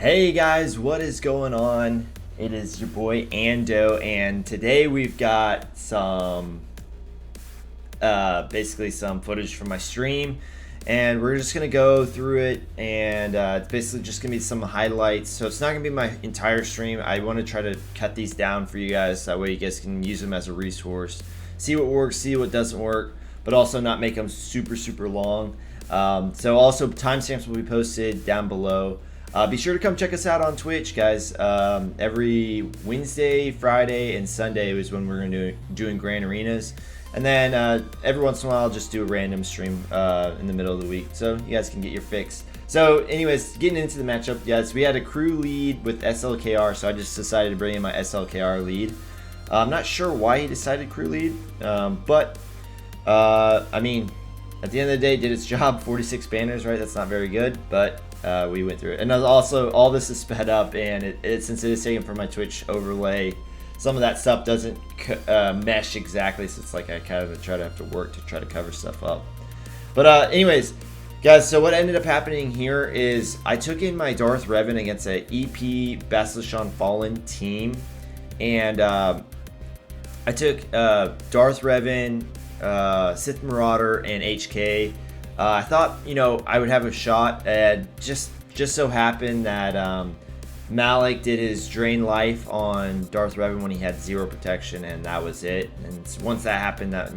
Hey guys, what is going on? It is your boy Ando, and today we've got some basically some footage from my stream, and we're just gonna go through it, and it's basically just gonna be some highlights. So it's not gonna be my entire stream. I want to try to cut these down for you guys, that way you guys can use them as a resource, see what works, see what doesn't work, but also not make them super long. So also timestamps will be posted down below. Be sure to come check us out on Twitch, guys. Every Wednesday, Friday, and Sunday is when we're going to doing Grand Arenas. And then every once in a while, I'll just do a random stream in the middle of the week, so you guys can get your fix. So anyways, getting into the matchup, guys, we had a crew lead with SLKR, so I just decided to bring in my SLKR lead. I'm not sure why he decided crew lead, but I mean, at the end of the day, did its job. 46 banners, right? That's not very good, but we went through it. And also, all this is sped up, and since it is taken from my Twitch overlay, some of that stuff doesn't mesh exactly, so it's like I kind of have to work to try to cover stuff up. But anyways, guys, so what ended up happening here is I took in my Darth Revan against a EP Bastila Shan Fallen team, and I took Darth Revan, Sith Marauder, and HK. I thought, I would have a shot, and just so happened that Malak did his drain life on Darth Revan when he had 0 protection, and that was it. And once that happened, that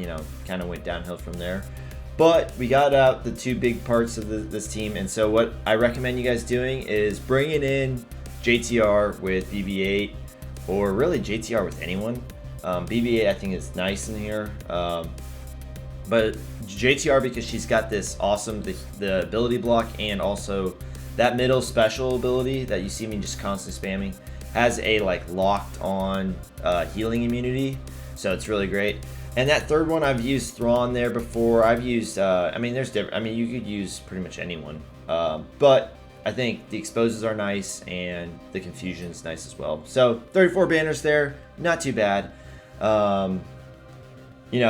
kind of went downhill from there. But we got out the 2 big parts of this team, and so what I recommend you guys doing is bringing in JTR with BB-8, or really JTR with anyone. BB-8 I think is nice in here. But JTR, because she's got this awesome, the ability block, and also that middle special ability that you see me just constantly spamming, has a locked on healing immunity, so it's really great. And that third one, I've used Thrawn there before. I've used I mean, there's different, I mean, you could use pretty much anyone, but I think the exposes are nice and the confusion is nice as well. So 34 banners there, not too bad.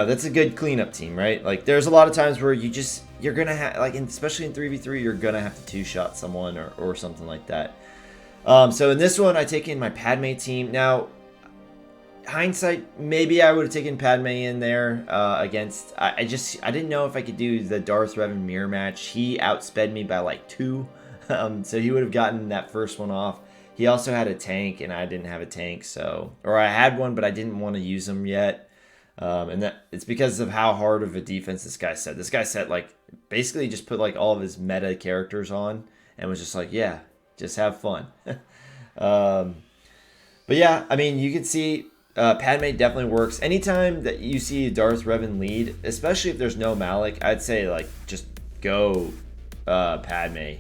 That's a good cleanup team, right? There's a lot of times where you're gonna have, especially in 3v3, you're gonna have to 2-shot someone or something like that. So in this one, I take in my Padme team. Now, hindsight, maybe I would have taken Padme in there against. I didn't know if I could do the Darth Revan mirror match. He outsped me by 2, so he would have gotten that first one off. He also had a tank, and I didn't have a tank, or I had one, but I didn't want to use them yet. And that it's because of how hard of a defense this guy set. This guy set basically just put all of his meta characters on and was just yeah, just have fun. But yeah, I mean, you can see Padme definitely works. Anytime that you see Darth Revan lead, especially if there's no Malak, I'd say just go Padme.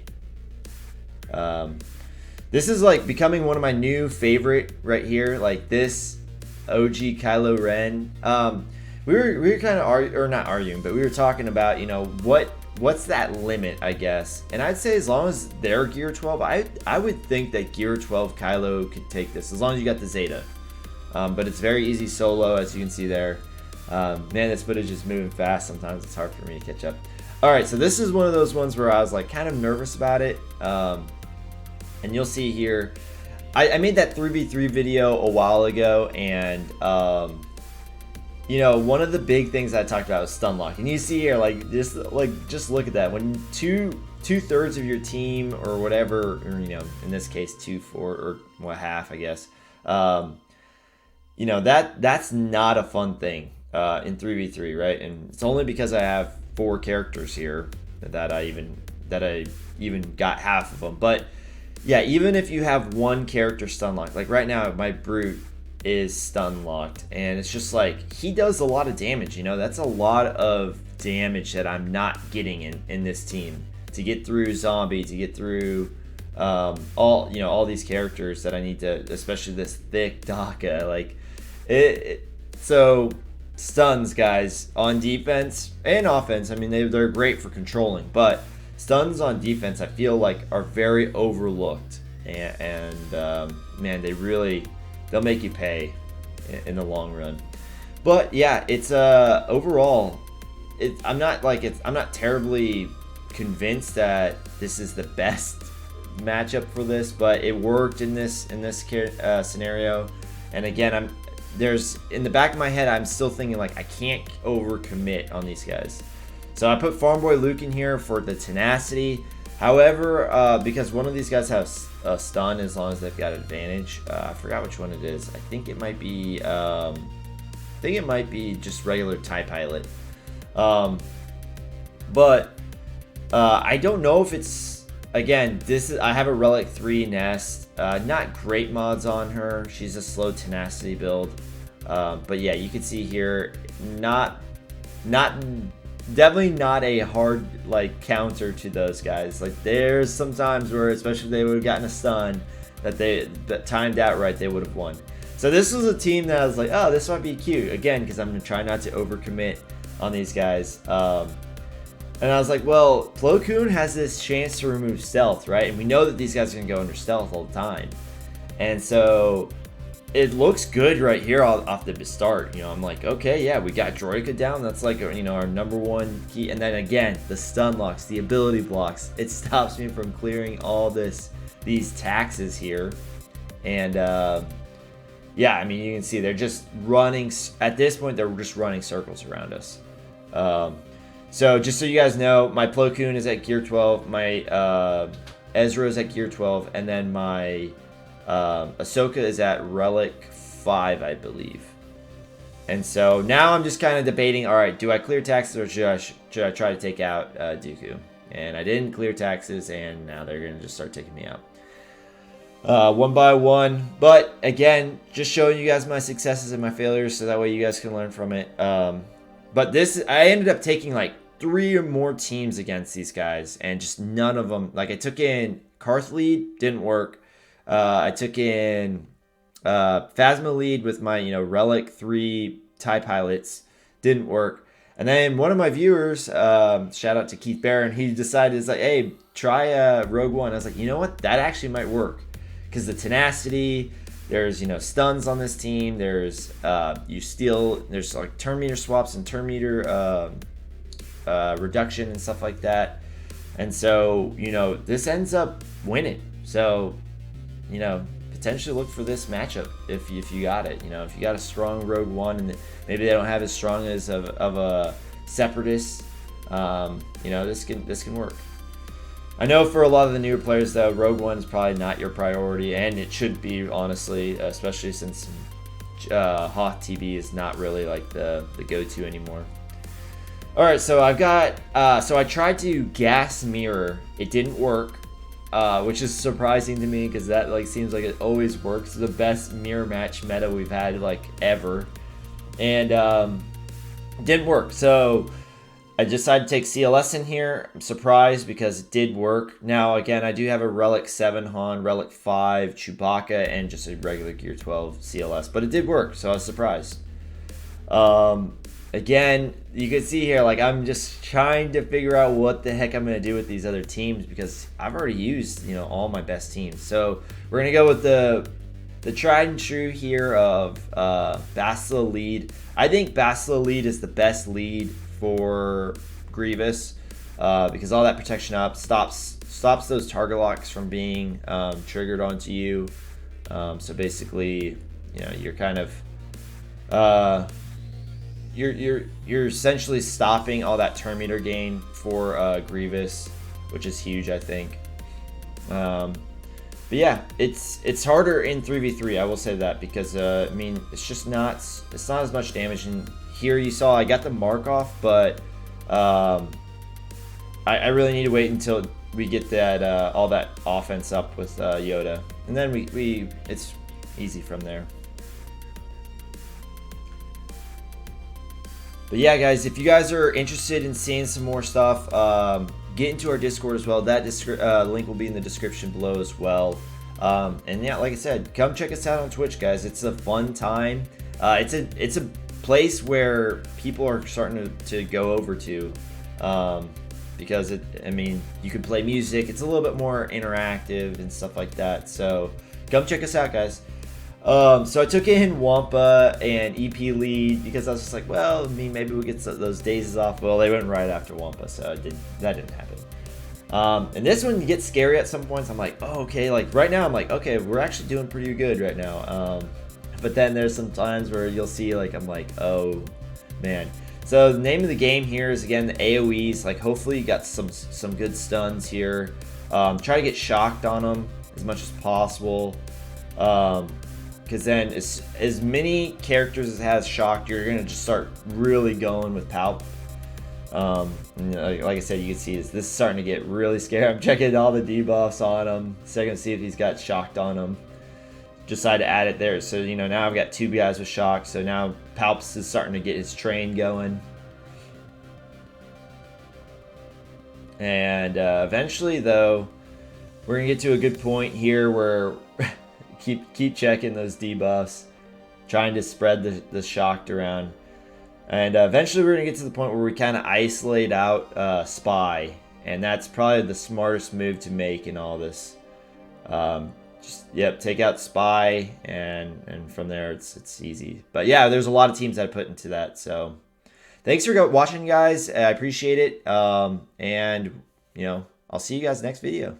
This is becoming one of my new favorite right here. This OG Kylo Ren. We were kind of not arguing, but we were talking about what's that limit, I guess. And I'd say as long as they're Gear 12, I would think that Gear 12 Kylo could take this, as long as you got the Zeta. But it's very easy solo, as you can see there. Man, this footage is moving fast. Sometimes it's hard for me to catch up. All right, so this is one of those ones where I was kind of nervous about it. And you'll see here, I made that 3v3 video a while ago, and one of the big things I talked about was stun lock. And you see here, just look at that. When two-thirds of your team or whatever, or in this case 2/4 or half, I guess. That's not a fun thing in 3v3, right? And it's only because I have 4 characters here that I even got half of them. But yeah, even if you have 1 character stun locked, right now my Brute is stun locked, and it's just he does a lot of damage. That's a lot of damage that I'm not getting in this team to get through zombie, to get through all these characters that I need to, especially this thick Daka. So stuns, guys, on defense and offense, I mean, they're great for controlling, but stuns on defense, I feel are very overlooked, and man, they'll make you pay in the long run. But yeah, it's overall, I'm not terribly convinced that this is the best matchup for this, but it worked in this scenario. And again, in the back of my head, I'm still thinking like I can't overcommit on these guys. So I put Farmboy Luke in here for the tenacity. However, because one of these guys has a stun as long as they've got advantage. I forgot which one it is. I think it might be just regular TIE Pilot. But I don't know if it's, again, I have a Relic 3 Nest. Not great mods on her. She's a slow tenacity build. But yeah, you can see here, definitely not a hard like counter to those guys. Like there's some times where, especially if they would have gotten a stun that timed out right, they would have won. So this was a team that I was like, oh, this might be cute. Again, because I'm gonna try not to overcommit on these guys. And I was like, well, Plo Koon has this chance to remove stealth, right? And we know that these guys are gonna go under stealth all the time. And so it looks good right here off the start. You know, I'm like, okay, yeah, we got Droika down. That's like, you know, our #1 key. And then again, the stun locks, the ability blocks. It stops me from clearing all these taxes here. And yeah, I mean, you can see they're just running. At this point, they're just running circles around us. So just so you guys know, my Plo Koon is at gear 12. My Ezra is at gear 12. And then my Ahsoka is at Relic 5, I believe. And so now I'm just kind of debating, all right, do I clear taxes or should I try to take out Dooku? And I didn't clear taxes, and now they're going to just start taking me out. One by one. But again, just showing you guys my successes and my failures so that way you guys can learn from it. But this, I ended up taking like 3 or more teams against these guys, and just none of them, like I took in Carth lead, didn't work. I took in Phasma lead with my, you know, Relic 3 TIE Pilots. Didn't work. And then one of my viewers, shout out to Keith Barron, he decided, is like, hey, try Rogue One. I was like, you know what? That actually might work. Because the tenacity, there's, you know, stuns on this team. There's, there's like turn meter swaps and turn meter reduction and stuff like that. And so, you know, this ends up winning. So, you know, potentially look for this matchup if you got it. You know, if you got a strong Rogue One and maybe they don't have as strong as of a Separatist, you know, this can work. I know for a lot of the newer players though, Rogue One is probably not your priority, and it should be, honestly, especially since Hoth TV is not really like the go-to anymore. All right, so I've got so I tried to gas mirror. It didn't work. Which is surprising to me because that like seems like it always works. The best mirror match meta we've had like ever, and didn't work. So I decided to take CLS in here. I'm surprised because it did work. Now again, I do have a Relic 7 Han, Relic 5 Chewbacca, and just a regular Gear 12 CLS, but it did work, so I was surprised. Again, you can see here, like, I'm just trying to figure out what the heck I'm going to do with these other teams because I've already used, you know, all my best teams. So we're going to go with the tried and true here of Bastila lead. I think Bastila lead is the best lead for Grievous because all that protection up stops those target locks from being triggered onto you. So basically, you know, you're kind of... You're essentially stopping all that turn meter gain for Grievous, which is huge, I think. But yeah, it's harder in 3v3. I will say that because I mean it's not as much damage. And here you saw I got the mark off, but I really need to wait until we get that all that offense up with Yoda, and then it's easy from there. But yeah, guys, if you guys are interested in seeing some more stuff, get into our Discord as well. That link will be in the description below as well. And yeah, like I said, come check us out on Twitch, guys. It's a fun time. It's a place where people are starting to go over to because I mean, you can play music. It's a little bit more interactive and stuff like that. So come check us out, guys. So I took in Wampa and EP lead because I was just like, well, I mean, maybe we get those days off. Well, they went right after Wampa, so that didn't happen. And this one gets scary at some points. I'm like, oh, okay, like right now I'm like, okay, we're actually doing pretty good right now. But then there's some times where you'll see like, I'm like, oh man. So the name of the game here is, again, the AoEs. Like, hopefully you got some good stuns here. Try to get shocked on them as much as possible. Because then as many characters as has shocked, you're going to just start really going with Palp. Like I said, you can see this is starting to get really scary. I'm checking all the debuffs on him. Second to see if he's got shocked on him. Decided to add it there. So, you know, now I've got 2 guys with shock. So now Palps is starting to get his train going. And eventually, though, we're going to get to a good point here where keep checking those debuffs. Trying to spread the shocked around. And eventually we're going to get to the point where we kind of isolate out Spy. And that's probably the smartest move to make in all this. Yep, take out Spy, and from there it's easy. But yeah, there's a lot of teams that I put into that. So thanks for watching, guys. I appreciate it. And, you know, I'll see you guys next video.